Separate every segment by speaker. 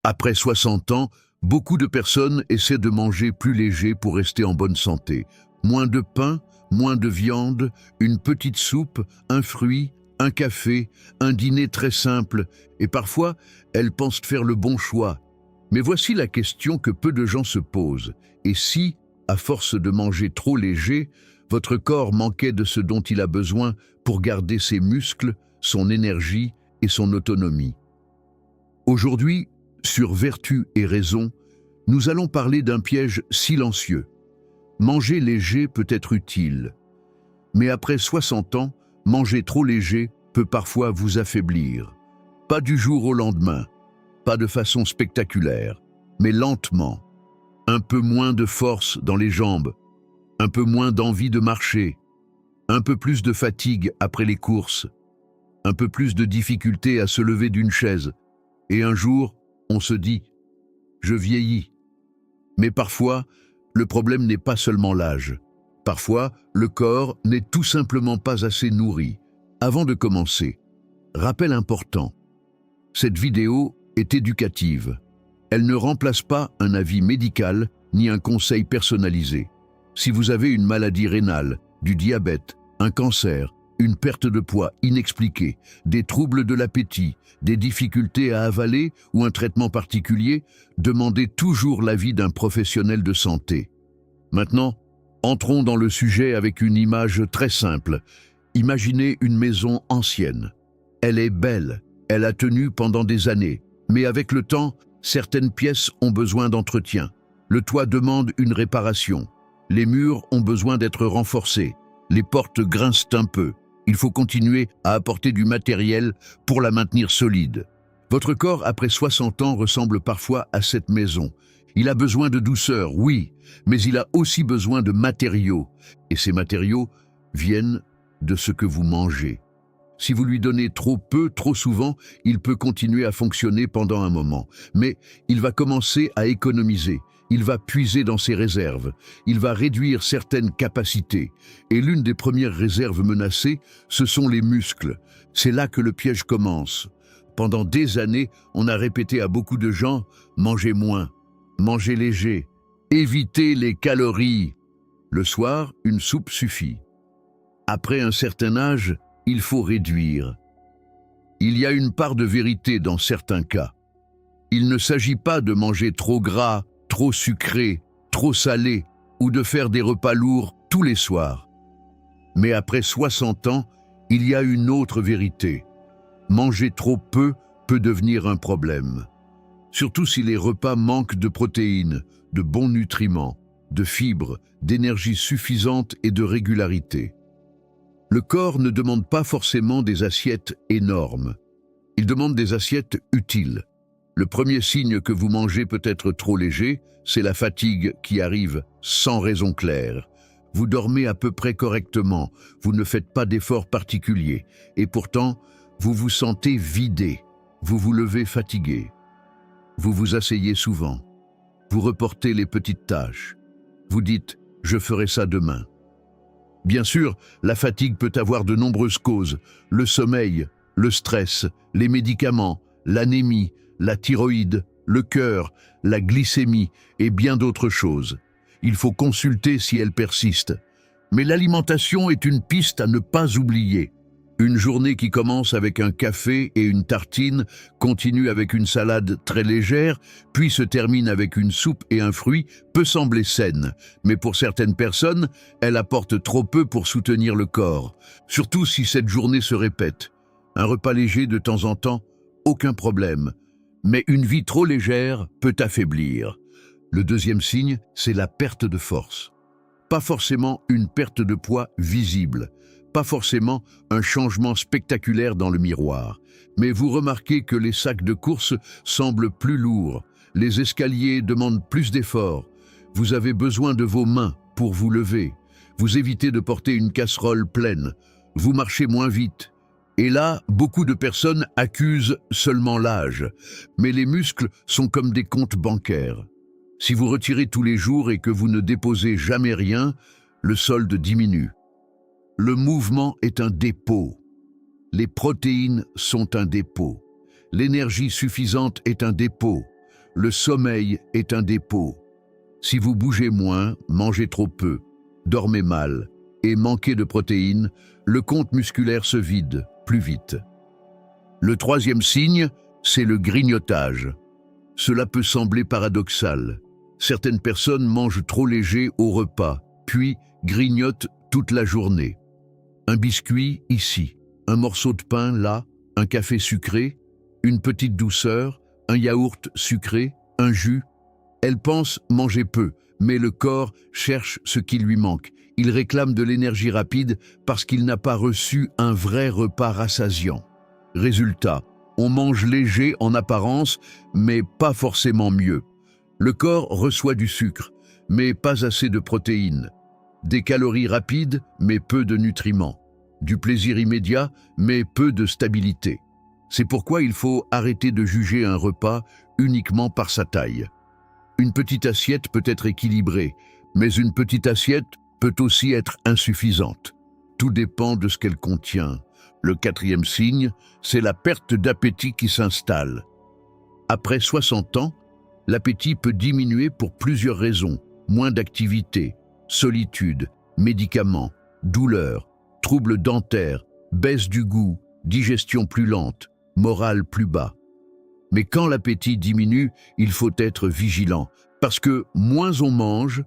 Speaker 1: Après 60 ans, beaucoup de personnes essaient de manger plus léger pour rester en bonne santé. Moins de pain, moins de viande, une petite soupe, un fruit, un café, un dîner très simple, et parfois, elles pensent faire le bon choix. Mais voici la question que peu de gens se posent. Et si, à force de manger trop léger, votre corps manquait de ce dont il a besoin pour garder ses muscles, son énergie et son autonomie? Aujourd'hui, sur Vertu et Raison, nous allons parler d'un piège silencieux. Manger léger peut être utile, mais après 60 ans, manger trop léger peut parfois vous affaiblir. Pas du jour au lendemain, pas de façon spectaculaire, mais lentement. Un peu moins de force dans les jambes, un peu moins d'envie de marcher, un peu plus de fatigue après les courses, un peu plus de difficulté à se lever d'une chaise. Et un jour, on se dit « je vieillis ». Mais parfois, le problème n'est pas seulement l'âge. Parfois, le corps n'est tout simplement pas assez nourri. Avant de commencer, rappel important. Cette vidéo est éducative. Elle ne remplace pas un avis médical ni un conseil personnalisé. Si vous avez une maladie rénale, du diabète, un cancer, une perte de poids inexpliquée, des troubles de l'appétit, des difficultés à avaler ou un traitement particulier, demandez toujours l'avis d'un professionnel de santé. Maintenant, entrons dans le sujet avec une image très simple. Imaginez une maison ancienne. Elle est belle, elle a tenu pendant des années, mais avec le temps, certaines pièces ont besoin d'entretien. Le toit demande une réparation. Les murs ont besoin d'être renforcés. Les portes grincent un peu. Il faut continuer à apporter du matériel pour la maintenir solide. Votre corps, après 60 ans, ressemble parfois à cette maison. Il a besoin de douceur, oui, mais il a aussi besoin de matériaux. Et ces matériaux viennent de ce que vous mangez. Si vous lui donnez trop peu, trop souvent, il peut continuer à fonctionner pendant un moment. Mais il va commencer à économiser. Il va puiser dans ses réserves, il va réduire certaines capacités. Et l'une des premières réserves menacées, ce sont les muscles. C'est là que le piège commence. Pendant des années, on a répété à beaucoup de gens « mangez moins, mangez léger, évitez les calories ». Le soir, une soupe suffit. Après un certain âge, il faut réduire. Il y a une part de vérité dans certains cas. Il ne s'agit pas de manger trop gras, trop sucré, trop salé, ou de faire des repas lourds tous les soirs. Mais après 60 ans, il y a une autre vérité. Manger trop peu peut devenir un problème. Surtout si les repas manquent de protéines, de bons nutriments, de fibres, d'énergie suffisante et de régularité. Le corps ne demande pas forcément des assiettes énormes. Il demande des assiettes utiles. Le premier signe que vous mangez peut être trop léger, c'est la fatigue qui arrive sans raison claire. Vous dormez à peu près correctement, vous ne faites pas d'efforts particuliers, et pourtant, vous vous sentez vidé, vous vous levez fatigué. Vous vous asseyez souvent, vous reportez les petites tâches. Vous dites « je ferai ça demain ». Bien sûr, la fatigue peut avoir de nombreuses causes, le sommeil, le stress, les médicaments, l'anémie, la thyroïde, le cœur, la glycémie et bien d'autres choses. Il faut consulter si elles persistent. Mais l'alimentation est une piste à ne pas oublier. Une journée qui commence avec un café et une tartine, continue avec une salade très légère, puis se termine avec une soupe et un fruit, peut sembler saine. Mais pour certaines personnes, elle apporte trop peu pour soutenir le corps, surtout si cette journée se répète. Un repas léger de temps en temps, aucun problème. Mais une vie trop légère peut affaiblir. Le deuxième signe, c'est la perte de force. Pas forcément une perte de poids visible, pas forcément un changement spectaculaire dans le miroir, mais vous remarquez que les sacs de course semblent plus lourds, les escaliers demandent plus d'efforts, vous avez besoin de vos mains pour vous lever, vous évitez de porter une casserole pleine, vous marchez moins vite. Et là, beaucoup de personnes accusent seulement l'âge, mais les muscles sont comme des comptes bancaires. Si vous retirez tous les jours et que vous ne déposez jamais rien, le solde diminue. Le mouvement est un dépôt. Les protéines sont un dépôt. L'énergie suffisante est un dépôt. Le sommeil est un dépôt. Si vous bougez moins, mangez trop peu, dormez mal et manquez de protéines, le compte musculaire se vide plus vite. Le troisième signe, c'est le grignotage. Cela peut sembler paradoxal. Certaines personnes mangent trop léger au repas, puis grignotent toute la journée. Un biscuit ici, un morceau de pain là, un café sucré, une petite douceur, un yaourt sucré, un jus. Elles pensent manger peu, mais le corps cherche ce qui lui manque. Il réclame de l'énergie rapide parce qu'il n'a pas reçu un vrai repas rassasiant. Résultat, on mange léger en apparence, mais pas forcément mieux. Le corps reçoit du sucre, mais pas assez de protéines. Des calories rapides, mais peu de nutriments. Du plaisir immédiat, mais peu de stabilité. C'est pourquoi il faut arrêter de juger un repas uniquement par sa taille. Une petite assiette peut être équilibrée, mais une petite assiette peut aussi être insuffisante. Tout dépend de ce qu'elle contient. Le quatrième signe, c'est la perte d'appétit qui s'installe. Après 60 ans, l'appétit peut diminuer pour plusieurs raisons. Moins d'activité, solitude, médicaments, douleurs, troubles dentaires, baisse du goût, digestion plus lente, morale plus bas. Mais quand l'appétit diminue, il faut être vigilant, parce que moins on mange,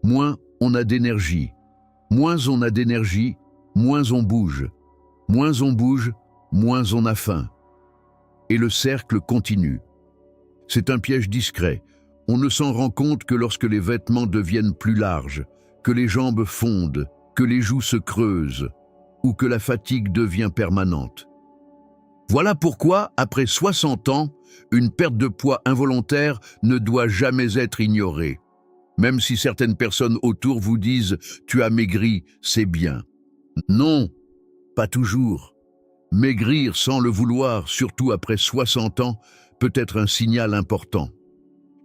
Speaker 1: moins on a d'énergie. Moins on a d'énergie, moins on bouge. Moins on bouge, moins on a faim. Et le cercle continue. C'est un piège discret. On ne s'en rend compte que lorsque les vêtements deviennent plus larges, que les jambes fondent, que les joues se creusent, ou que la fatigue devient permanente. Voilà pourquoi, après 60 ans, une perte de poids involontaire ne doit jamais être ignorée. Même si certaines personnes autour vous disent « tu as maigri, c'est bien ». Non, pas toujours. Maigrir sans le vouloir, surtout après 60 ans, peut être un signal important.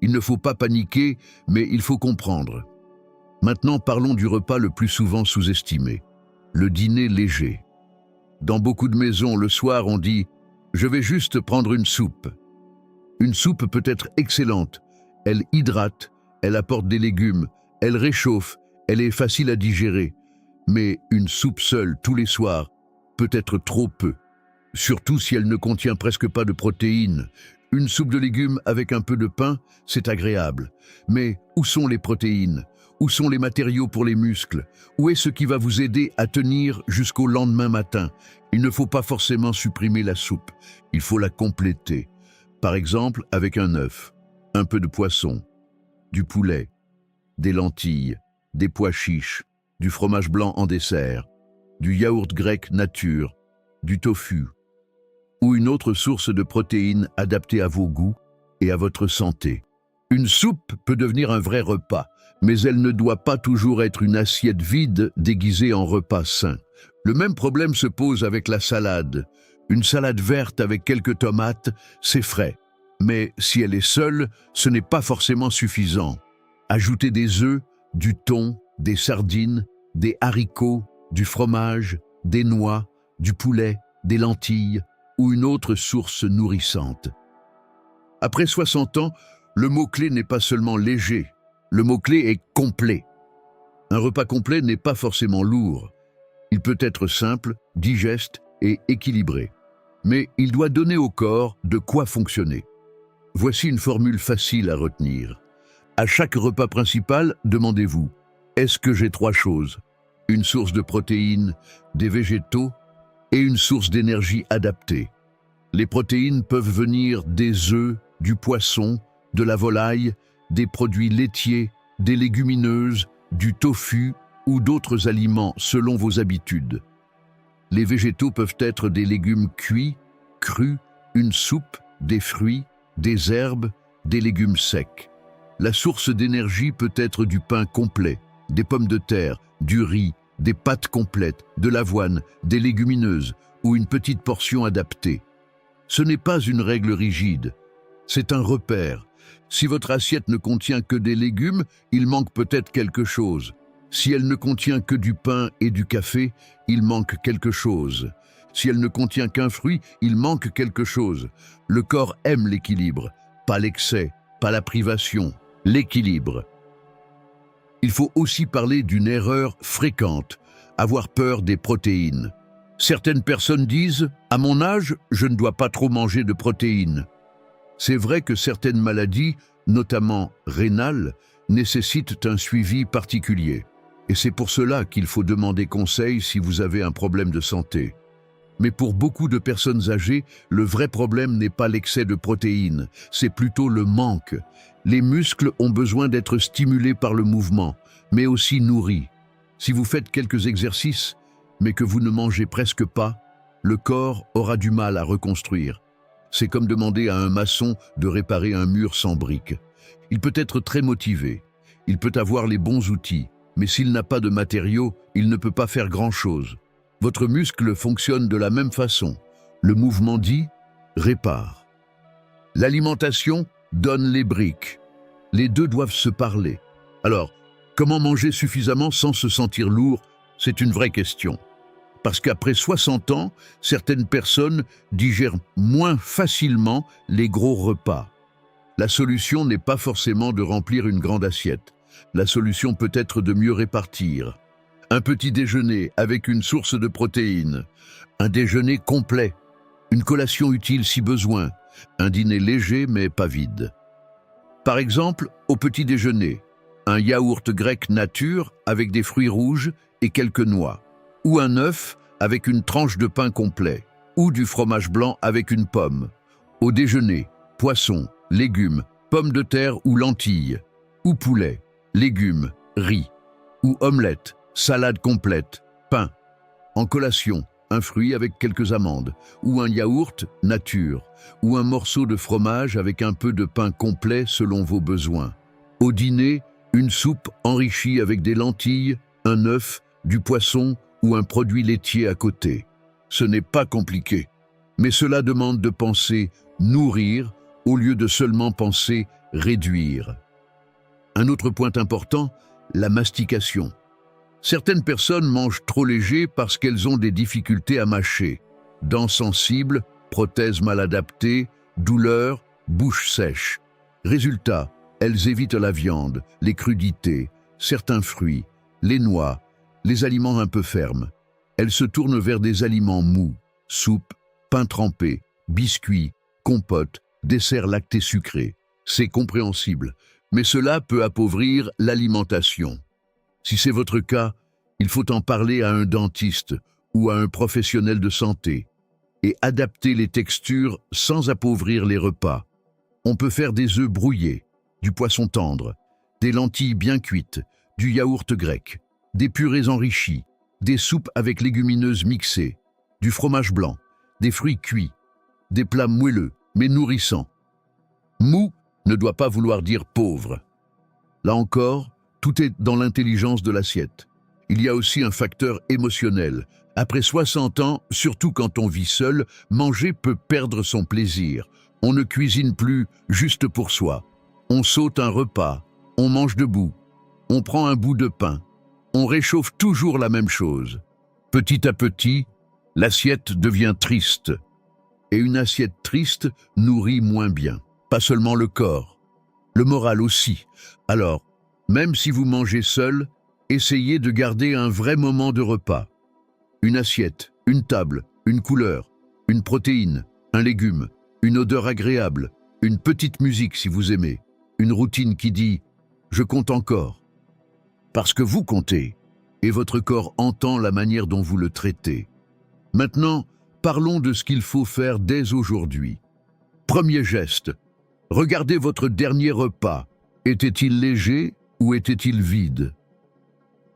Speaker 1: Il ne faut pas paniquer, mais il faut comprendre. Maintenant, parlons du repas le plus souvent sous-estimé, le dîner léger. Dans beaucoup de maisons, le soir, on dit « je vais juste prendre une soupe ». Une soupe peut être excellente. Elle hydrate, elle apporte des légumes, elle réchauffe, elle est facile à digérer. Mais une soupe seule tous les soirs peut être trop peu. Surtout si elle ne contient presque pas de protéines. Une soupe de légumes avec un peu de pain, c'est agréable. Mais où sont les protéines? Où sont les matériaux pour les muscles? Où est ce qui va vous aider à tenir jusqu'au lendemain matin? Il ne faut pas forcément supprimer la soupe, il faut la compléter. Par exemple avec un œuf, un peu de poisson, du poulet, des lentilles, des pois chiches, du fromage blanc en dessert, du yaourt grec nature, du tofu, ou une autre source de protéines adaptée à vos goûts et à votre santé. Une soupe peut devenir un vrai repas, mais elle ne doit pas toujours être une assiette vide déguisée en repas sain. Le même problème se pose avec la salade. Une salade verte avec quelques tomates, c'est frais. Mais si elle est seule, ce n'est pas forcément suffisant. Ajoutez des œufs, du thon, des sardines, des haricots, du fromage, des noix, du poulet, des lentilles ou une autre source nourrissante. Après 60 ans, le mot-clé n'est pas seulement léger, le mot-clé est complet. Un repas complet n'est pas forcément lourd. Il peut être simple, digeste et équilibré. Mais il doit donner au corps de quoi fonctionner. Voici une formule facile à retenir. À chaque repas principal, demandez-vous, est-ce que j'ai 3 choses? Une source de protéines, des végétaux et une source d'énergie adaptée. Les protéines peuvent venir des œufs, du poisson, de la volaille, des produits laitiers, des légumineuses, du tofu ou d'autres aliments selon vos habitudes. Les végétaux peuvent être des légumes cuits, crus, une soupe, des fruits, des herbes, des légumes secs. La source d'énergie peut être du pain complet, des pommes de terre, du riz, des pâtes complètes, de l'avoine, des légumineuses ou une petite portion adaptée. Ce n'est pas une règle rigide, c'est un repère. Si votre assiette ne contient que des légumes, il manque peut-être quelque chose. Si elle ne contient que du pain et du café, il manque quelque chose. Si elle ne contient qu'un fruit, il manque quelque chose. Le corps aime l'équilibre, pas l'excès. pas la privation, l'équilibre. Il faut aussi parler d'une erreur fréquente, avoir peur des protéines. Certaines personnes disent « à mon âge, je ne dois pas trop manger de protéines ». C'est vrai que certaines maladies, notamment rénales, nécessitent un suivi particulier. Et c'est pour cela qu'il faut demander conseil si vous avez un problème de santé. Mais pour beaucoup de personnes âgées, le vrai problème n'est pas l'excès de protéines, c'est plutôt le manque. Les muscles ont besoin d'être stimulés par le mouvement, mais aussi nourris. Si vous faites quelques exercices, mais que vous ne mangez presque pas, le corps aura du mal à reconstruire. C'est comme demander à un maçon de réparer un mur sans briques. Il peut être très motivé, il peut avoir les bons outils, mais s'il n'a pas de matériaux, il ne peut pas faire grand-chose. Votre muscle fonctionne de la même façon. Le mouvement dit « répare ». L'alimentation donne les briques. Les deux doivent se parler. Alors, comment manger suffisamment sans se sentir lourd? C'est une vraie question. Parce qu'après 60 ans, certaines personnes digèrent moins facilement les gros repas. La solution n'est pas forcément de remplir une grande assiette. La solution peut être de mieux répartir. Un petit déjeuner avec une source de protéines, un déjeuner complet, une collation utile si besoin, un dîner léger mais pas vide. Par exemple, au petit déjeuner, un yaourt grec nature avec des fruits rouges et quelques noix, ou un œuf avec une tranche de pain complet, ou du fromage blanc avec une pomme. Au déjeuner, poisson, légumes, pommes de terre ou lentilles, ou poulet, légumes, riz, ou omelette, salade complète, pain. En collation, un fruit avec quelques amandes, ou un yaourt nature, ou un morceau de fromage avec un peu de pain complet selon vos besoins. Au dîner, une soupe enrichie avec des lentilles, un œuf, du poisson ou un produit laitier à côté. Ce n'est pas compliqué, mais cela demande de penser nourrir au lieu de seulement penser réduire. Un autre point important, la mastication. Certaines personnes mangent trop léger parce qu'elles ont des difficultés à mâcher. Dents sensibles, prothèses mal adaptées, douleurs, bouche sèche. Résultat, elles évitent la viande, les crudités, certains fruits, les noix, les aliments un peu fermes. Elles se tournent vers des aliments mous, soupe, pain trempé, biscuits, compotes, desserts lactés sucrés. C'est compréhensible, mais cela peut appauvrir l'alimentation. Si c'est votre cas, il faut en parler à un dentiste ou à un professionnel de santé et adapter les textures sans appauvrir les repas. On peut faire des œufs brouillés, du poisson tendre, des lentilles bien cuites, du yaourt grec, des purées enrichies, des soupes avec légumineuses mixées, du fromage blanc, des fruits cuits, des plats moelleux mais nourrissants. Mou ne doit pas vouloir dire pauvre. Là encore, tout est dans l'intelligence de l'assiette. Il y a aussi un facteur émotionnel. Après 60 ans, surtout quand on vit seul, manger peut perdre son plaisir. On ne cuisine plus juste pour soi. On saute un repas, on mange debout, on prend un bout de pain. On réchauffe toujours la même chose. Petit à petit, l'assiette devient triste. Et une assiette triste nourrit moins bien. Pas seulement le corps, le moral aussi. Alors, même si vous mangez seul, essayez de garder un vrai moment de repas. Une assiette, une table, une couleur, une protéine, un légume, une odeur agréable, une petite musique si vous aimez, une routine qui dit « je compte encore ». Parce que vous comptez, et votre corps entend la manière dont vous le traitez. Maintenant, parlons de ce qu'il faut faire dès aujourd'hui. Premier geste, regardez votre dernier repas. Était-il léger ou était-il vide?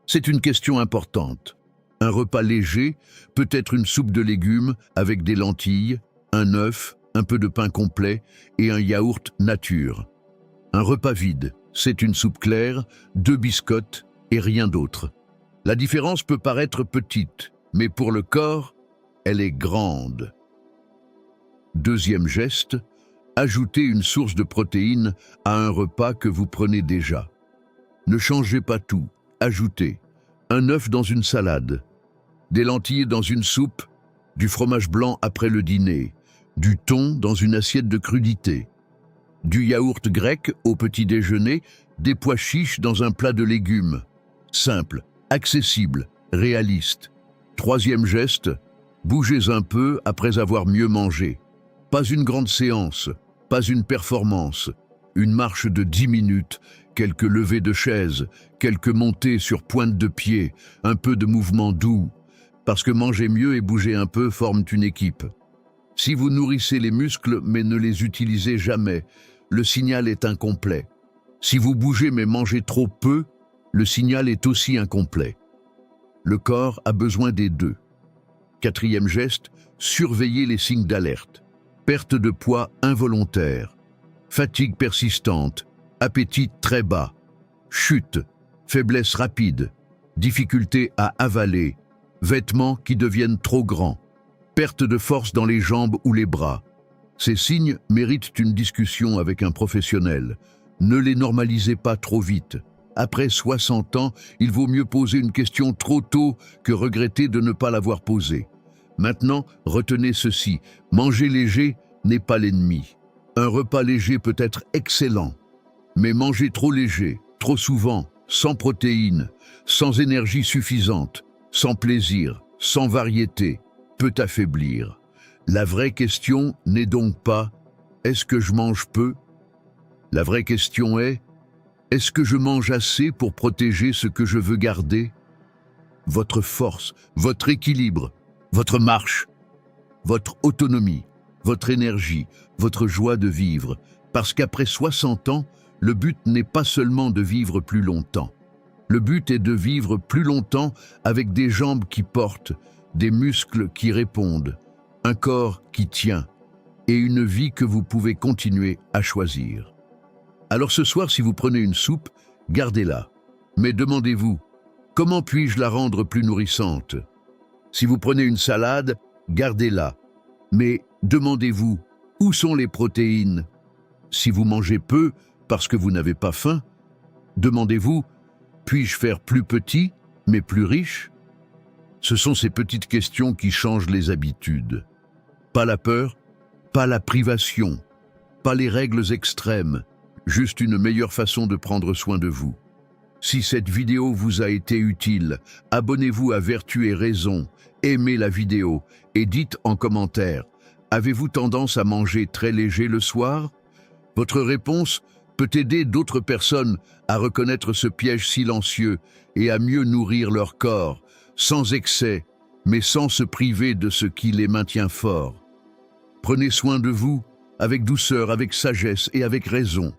Speaker 1: C'est une question importante. Un repas léger peut être une soupe de légumes avec des lentilles, un œuf, un peu de pain complet et un yaourt nature. Un repas vide, c'est une soupe claire, 2 biscottes et rien d'autre. La différence peut paraître petite, mais pour le corps, elle est grande. Deuxième geste, ajoutez une source de protéines à un repas que vous prenez déjà. Ne changez pas tout, ajoutez un œuf dans une salade, des lentilles dans une soupe, du fromage blanc après le dîner, du thon dans une assiette de crudités. Du yaourt grec au petit déjeuner, des pois chiches dans un plat de légumes. Simple, accessible, réaliste. Troisième geste, bougez un peu après avoir mieux mangé. Pas une grande séance, pas une performance. Une marche de 10 minutes, quelques levées de chaise, quelques montées sur pointe de pied, un peu de mouvement doux. Parce que manger mieux et bouger un peu forment une équipe. Si vous nourrissez les muscles mais ne les utilisez jamais, le signal est incomplet. Si vous bougez mais mangez trop peu, le signal est aussi incomplet. Le corps a besoin des deux. Quatrième geste, surveillez les signes d'alerte. Perte de poids involontaire, fatigue persistante, appétit très bas, chute, faiblesse rapide, difficulté à avaler, vêtements qui deviennent trop grands, perte de force dans les jambes ou les bras. Ces signes méritent une discussion avec un professionnel. Ne les normalisez pas trop vite. Après 60 ans, il vaut mieux poser une question trop tôt que regretter de ne pas l'avoir posée. Maintenant, retenez ceci, manger léger n'est pas l'ennemi. Un repas léger peut être excellent, mais manger trop léger, trop souvent, sans protéines, sans énergie suffisante, sans plaisir, sans variété, peut affaiblir. La vraie question n'est donc pas « est-ce que je mange peu ?» La vraie question est « est-ce que je mange assez pour protéger ce que je veux garder ?» Votre force, votre équilibre, votre marche, votre autonomie, votre énergie, votre joie de vivre, parce qu'après 60 ans, le but n'est pas seulement de vivre plus longtemps. Le but est de vivre plus longtemps avec des jambes qui portent, des muscles qui répondent, un corps qui tient et une vie que vous pouvez continuer à choisir. Alors ce soir, si vous prenez une soupe, gardez-la. Mais demandez-vous, comment puis-je la rendre plus nourrissante ? Si vous prenez une salade, gardez-la. Mais demandez-vous, où sont les protéines ? Si vous mangez peu parce que vous n'avez pas faim, demandez-vous, puis-je faire plus petit, mais plus riche ? Ce sont ces petites questions qui changent les habitudes. Pas la peur, pas la privation, pas les règles extrêmes, juste une meilleure façon de prendre soin de vous. Si cette vidéo vous a été utile, abonnez-vous à Vertu et Raison, aimez la vidéo et dites en commentaire, avez-vous tendance à manger très léger le soir ? Votre réponse peut aider d'autres personnes à reconnaître ce piège silencieux et à mieux nourrir leur corps, sans excès, mais sans se priver de ce qui les maintient forts. Prenez soin de vous, avec douceur, avec sagesse et avec raison.